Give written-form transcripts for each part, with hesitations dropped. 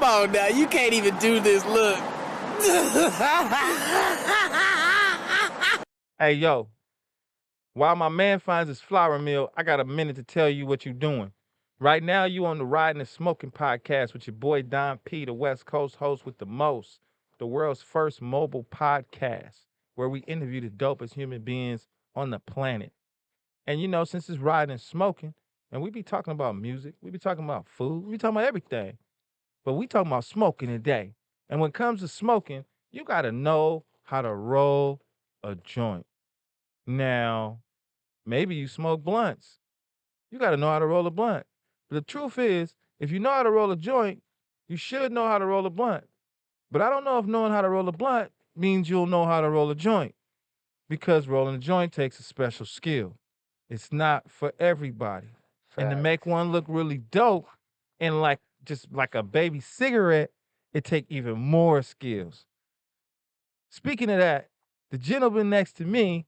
Come on now, you can't even do this. Look. Hey, yo, while my man finds his flour mill, I got a minute to tell you what you're doing. Right now, you on the Riding and Smoking podcast with your boy Don P, the West Coast host with the most, the world's first mobile podcast, where we interview the dopest human beings on the planet. And you know, since it's riding and smoking, and we be talking about music, we be talking about food, we be talking about everything. But we talking about smoking today. And when it comes to smoking, you gotta know how to roll a joint. Now, maybe you smoke blunts. You gotta know how to roll a blunt. But the truth is, if you know how to roll a joint, you should know how to roll a blunt. But I don't know if knowing how to roll a blunt means you'll know how to roll a joint. Because rolling a joint takes a special skill. It's not for everybody. And to make Facts. one look really dope and like just like a baby cigarette, it take even more skills. Speaking of that, the gentleman next to me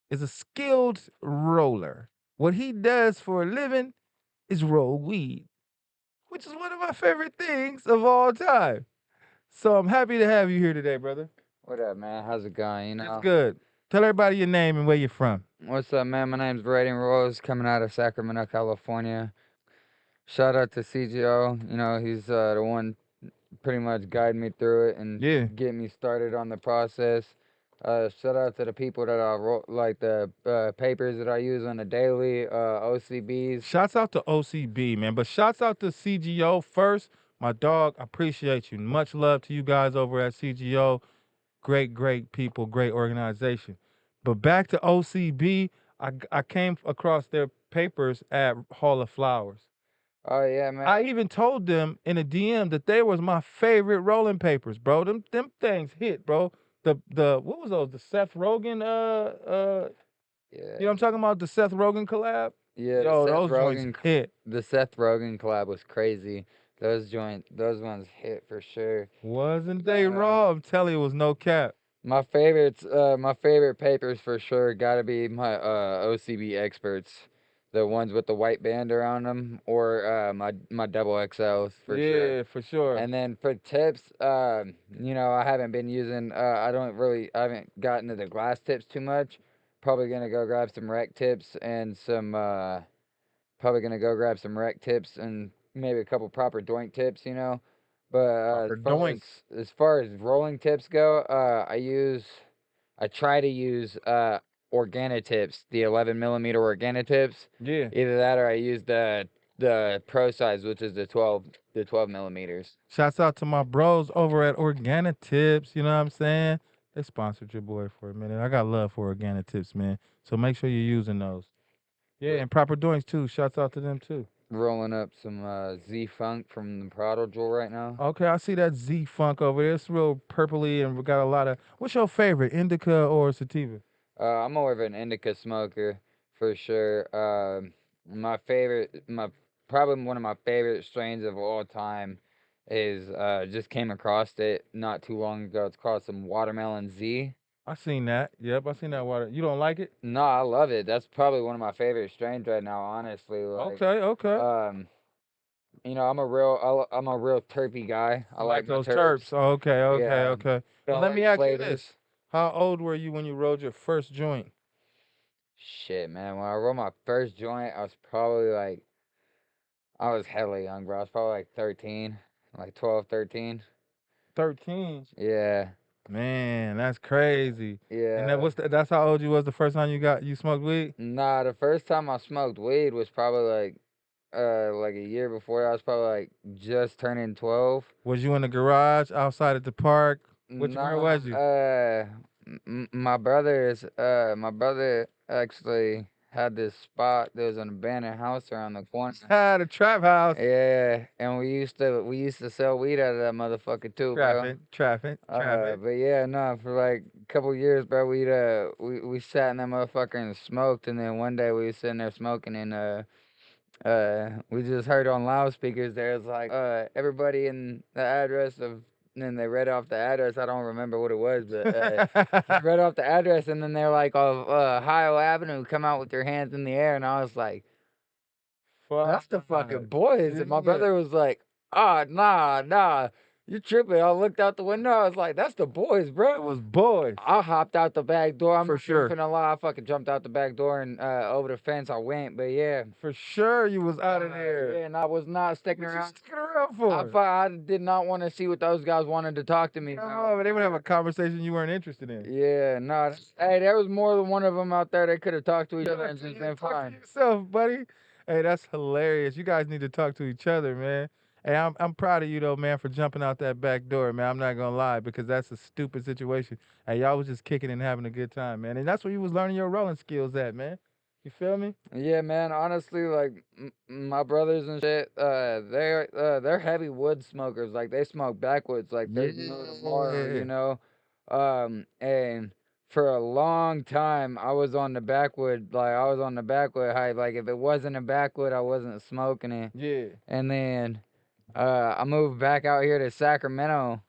is a skilled roller. What he does for a living is roll weed, which is one of my favorite things of all time. So I'm happy to have you here today, brother. What up, man? How's it going? It's good. Tell everybody your name and where you're from. What's up, man? My name's Raiden Rollz, coming out of Sacramento, California. Shout out to CGO. He's the one pretty much guiding me through it and getting me started on the process. Shout out to the people that like the papers that I use on the daily, OCBs. Shouts out to OCB, man. But shouts out to CGO first. My dog, I appreciate you. Much love to you guys over at CGO. Great, great people, great organization. But back to OCB, I came across their papers at Hall of Flowers. Oh yeah, man. I even told them in a DM that they was my favorite rolling papers, bro. Them things hit, bro. The what was those? The Seth Rogen Yeah. You know what I'm talking about? The Seth Rogen collab? Yeah, Yo, those joints hit. The Seth Rogen collab was crazy. Those ones hit for sure. Wasn't they raw? I'm telling you, it was no cap. My favorite papers for sure gotta be my OCB experts, the ones with the white band around them, or my double XLs for sure. Yeah, for sure. And then for tips, I haven't been using. I haven't gotten to the glass tips too much. Probably gonna go grab some rec tips and some. Probably gonna go grab some rec tips and maybe a couple proper doink tips, But as far as rolling tips go, I try to use Organi tips, the 11 millimeter Organii tips. Yeah. Either that or I use the Pro size, which is the 12 millimeters. Shouts out to my bros over at Organi Tips. You know what I'm saying? They sponsored your boy for a minute. I got love for Organi Tips, man. So make sure you're using those. Yeah, and proper doings too. Shouts out to them too. Rolling up some Z Funk from the Prodigal right now. Okay, I see that Z Funk over there. It's real purpley and we got a lot of. What's your favorite, indica or sativa? I'm more of an indica smoker for sure. Probably one of my favorite strains of all time is just came across it not too long ago. It's called some Watermelon Z. I seen that. Yep, I seen that water. You don't like it? No, I love it. That's probably one of my favorite strains right now, honestly. Okay. I'm a real terpy guy. I like those terps. Oh, okay. Well, let me ask you flavors. this. How old were you when you rolled your first joint? Shit, man. When I rolled my first joint, I was hella young, bro. I was probably like 13, like 12, 13. 13? Yeah. Man, that's crazy. Yeah. And that's how old you was the first time you smoked weed? Nah, the first time I smoked weed was probably like a year before. I was probably like just turning 12. Was you in the garage, outside at the park? Where was you? My brother actually had this spot. There was an abandoned house around the corner. The trap house. Yeah, and we used to sell weed out of that motherfucker too, bro. Traffic. But yeah, no, for like a couple years, bro, we sat in that motherfucker and smoked, and then one day we was sitting there smoking, and we just heard on loudspeakers there's like everybody in the address of. And then they read off the address. I don't remember what it was, but read off the address, and then they're like, "Of Ohio Avenue, come out with your hands in the air." And I was like, "That's the fucking boys." And my brother was like, Ah, nah. You tripping. I looked out the window. I was like, that's the boys, It bro. was boys. I hopped out the back door. I'm For not sure. even finna lie. I fucking jumped out the back door and over the fence I went. But yeah. For sure you was out of there. Yeah, and I was not sticking What you around. sticking around for? I did not want to see what those guys wanted to talk to me Come about. on, man, they would have a conversation you weren't interested in. Yeah, no. Hey, there was more than one of them out there. They could have talked to each other and just been Talk to fine. yourself, buddy. Hey, that's hilarious. You guys need to talk to each other, man. Hey, I'm proud of you though, man, for jumping out that back door, man. I'm not gonna lie, because that's a stupid situation. Hey, y'all was just kicking and having a good time, man. And that's where you was learning your rolling skills at, man. You feel me? Yeah, man. Honestly, like my brothers and shit, they're heavy wood smokers. Like they smoke backwoods. Like they know tomorrow, Yeah. you know. And for a long time, I was on the backwood. Like I was on the backwood hype. Like if it wasn't a backwood, I wasn't smoking it. Yeah. And then, I moved back out here to Sacramento.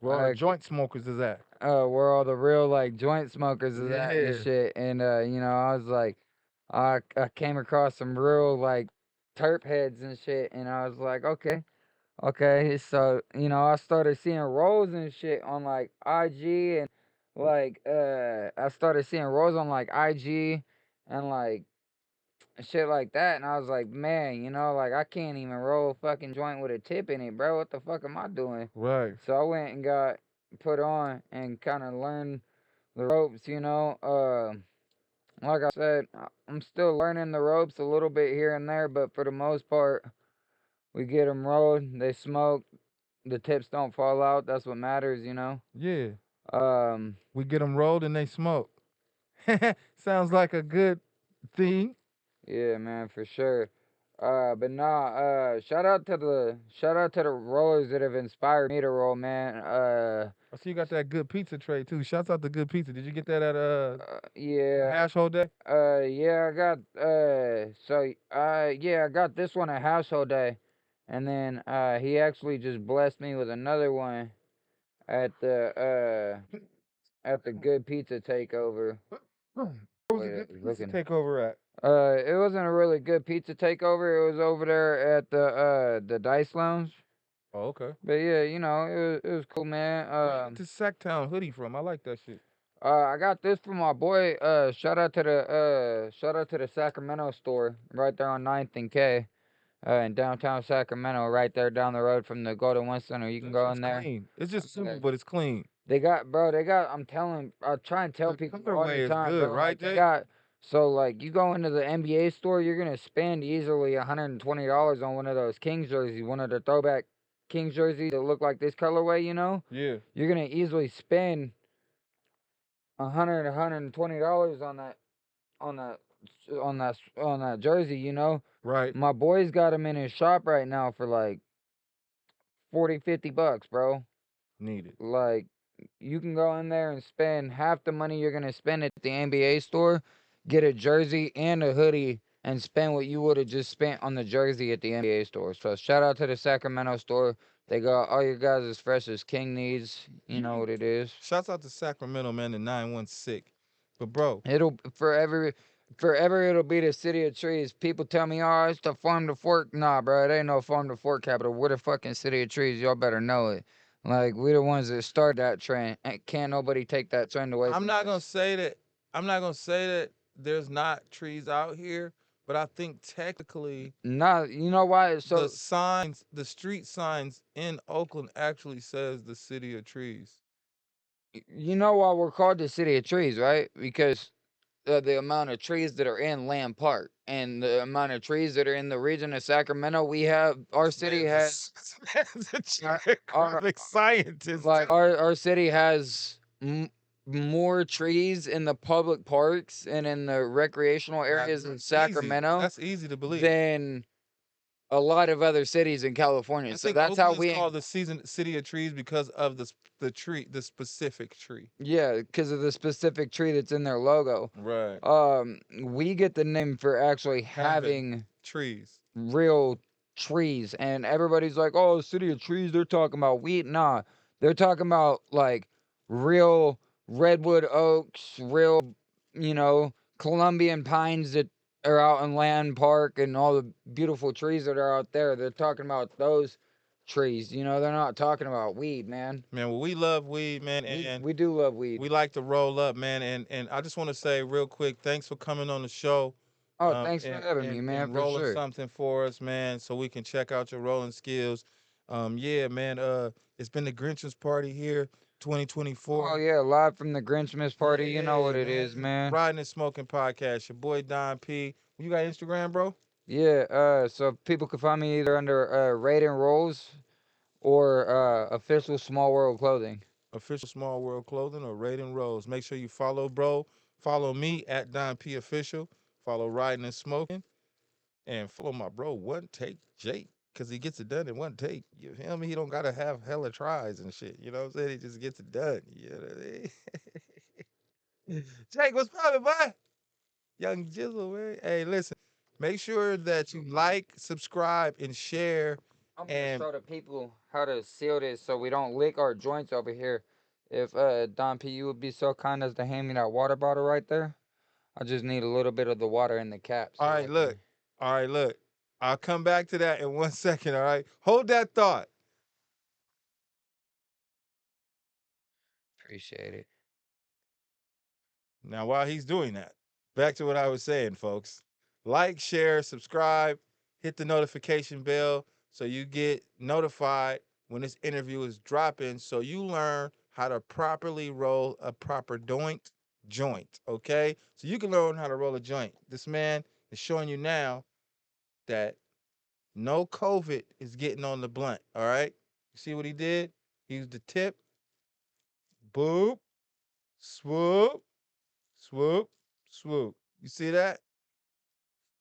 Where all the joint smokers is at. Where all the real like joint smokers is at and Yeah. shit. And you know, I was like, I came across some real like terp heads and shit, and I was like, okay. So you know, I started seeing rolls and shit on like IG and like I started seeing rolls on like IG and like shit like that, and I was like, man, you know, like I can't even roll a fucking joint with a tip in it, bro. What the fuck am I doing? Right. So I went and got put on and kind of learned the ropes, you know. Like I said, I'm still learning the ropes a little bit here and there, but for the most part, we get them rolled, they smoke, the tips don't fall out. That's what matters, you know. Yeah. Um, We get them rolled and they smoke. Sounds like a good thing. yeah, man, for sure. But nah, shout out to the rollers that have inspired me to roll, man. I see you got that good pizza tray too. Shouts out to Good Pizza. Did you get that at Yeah. Hash Hole Day? Yeah, I got yeah, I got this one at household day, and then he actually just blessed me with another one at the Good Pizza Takeover. Where was the Wait, Good Pizza looking. takeover at? It wasn't a really good pizza takeover. It was over there at the Dice Lounge. Oh, okay. But yeah, you know, it was cool, man. Where you get this Sacktown hoodie from? I like that shit. I got this from my boy. Shout out to the Sacramento store right there on 9th and K. In downtown Sacramento, right there down the road from the Golden One Center. You can go It's in there. clean. It's just simple, but it's clean. They got, I'm telling, I try and tell The people all colorway the is time, good, bro. right, Like, they Jay? got, so like, you go into the NBA store, you're gonna spend easily $120 on one of those Kings jerseys, one of the throwback Kings jerseys that look like this colorway, you know? Yeah. You're gonna easily spend $120 on that jersey, you know? Right. My boy's got them in his shop right now for like 40, $50, bro. Needed. Like, you can go in there and spend half the money you're gonna spend at the NBA store, get a jersey and a hoodie, and spend what you would have just spent on the jersey at the NBA store. So shout out to the Sacramento store. They got all your guys as fresh as King needs. You know what it is. Shouts out to Sacramento, man, the 916. But bro, It'll forever it'll be the city of trees. People tell me, oh, it's the farm to fork. Nah, bro, it ain't no farm to fork capital. We're the fucking city of trees. Y'all better know it. Like, we the ones that started that trend. And can't nobody take that trend away I'm from not gonna us. say that there's not trees out here, but I think technically Nah, you know why? So, the street signs in Oakland actually says the city of trees. you know why we're called the city of trees, right? Because the amount of trees that are in Land Park and the amount of trees that are in the region of Sacramento, our city has, Man's a our, geographic scientist. like our city has more trees in the public parks and in the recreational areas in Sacramento That's easy to believe. than a lot of other cities in California. I So think that's how Oakland is we called the city of trees because of the specific tree. yeah, because of the specific tree that's in their logo. Right. We get the name for actually having trees. real trees, and everybody's like, "Oh, city of trees." They're talking about wheat. Nah, they're talking about like real redwood oaks, real, you know, Colombian pines that are out in Land Park, and all the beautiful trees that are out there. They're talking about those trees. You know, they're not talking about weed, man. Man, well, we love weed, man, We and we do love weed. we like to roll up, man. And I just want to say real quick, thanks for coming on the show. Oh, thanks for having me, man, And for rolling sure. something for us, man, so we can check out your rolling skills. Yeah, man. It's been the Grinch's party here, 2024. Oh yeah, live from the Grinchmas party. You know Yeah, what it man. is, man. Riding and Smoking Podcast. Your boy Don P. You got Instagram, bro? Yeah. So people can find me either under Raiden Rollz or official Small World Clothing. Official Small World Clothing or Raiden Rollz. Make sure you follow, bro. Follow me at Don P Official. Follow Riding and Smoking. And follow my bro, One Take Jake, because he gets it done in one take. You feel me? He don't gotta have hella tries and shit. You know what I'm saying? He just gets it done. You know what I mean? Jake, what's poppin', boy? Young Jizzle, man. Hey, listen. Make sure that you like, subscribe, and share. I'm gonna And show the people how to seal this so we don't lick our joints over here. If Don P, you would be so kind as to hand me that water bottle right there. I just need a little bit of the water in the cap. So all right, look. All right, look. I'll come back to that in 1 second. All right. Hold that thought. Appreciate it. Now, while he's doing that, back to what I was saying, folks. Like, share, subscribe, hit the notification bell so you get notified when this interview is dropping so you learn how to properly roll a proper joint, okay? So you can learn how to roll a joint. This man is showing you now that no COVID is getting on the blunt, all right? You see what he did? He used the tip, boop, swoop, swoop, swoop. You see that?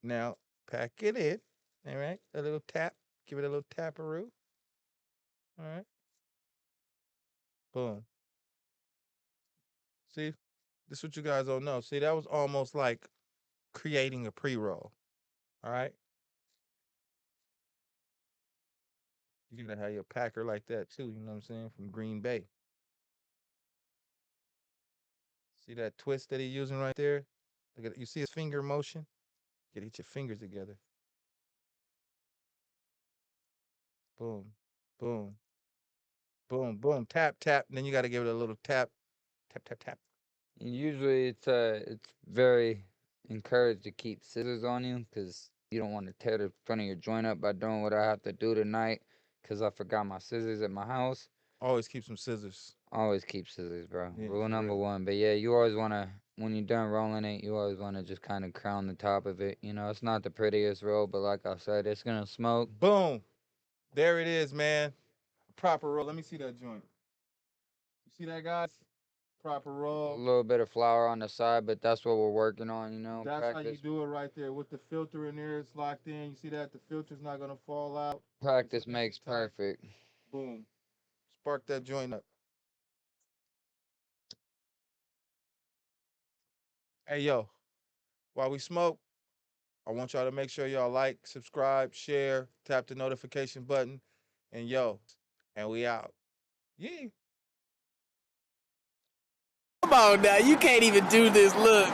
Now pack it in. All right. A little tap. Give it a little taparoo. All right. Boom. See, this is what you guys don't know. See, that was almost like creating a pre-roll. All right. You gotta have your packer like that too, you know what I'm saying? From Green Bay. See that twist that he's using right there? Look at you see his finger motion? You gotta get your fingers together. Boom. Boom. Boom. Boom. Tap, tap. And then you gotta give it a little tap. Tap, tap, tap. Usually it's very encouraged to keep scissors on you because you don't want to tear the front of your joint up by doing what I have to do tonight because I forgot my scissors at my house. Always keep some scissors. Always keep scissors, bro. Yeah, Rule for number real. 1. But yeah, you always want to, when you're done rolling it, you always want to just kind of crown the top of it. You know, it's not the prettiest roll, but like I said, it's going to smoke. Boom. There it is, man. Proper roll. Let me see that joint. You see that, guys? Proper A roll. little bit of flour on the side, but that's what we're working on, you know. That's practice. how you do it right there. With the filter in there, it's locked in. You see that? The filter's not going to fall out. Practice makes perfect. Boom. Spark that joint up. Hey, yo. While we smoke, I want y'all to make sure y'all like, subscribe, share, tap the notification button. And yo, and we out. Yeah. Come on now, you can't even do this. Look.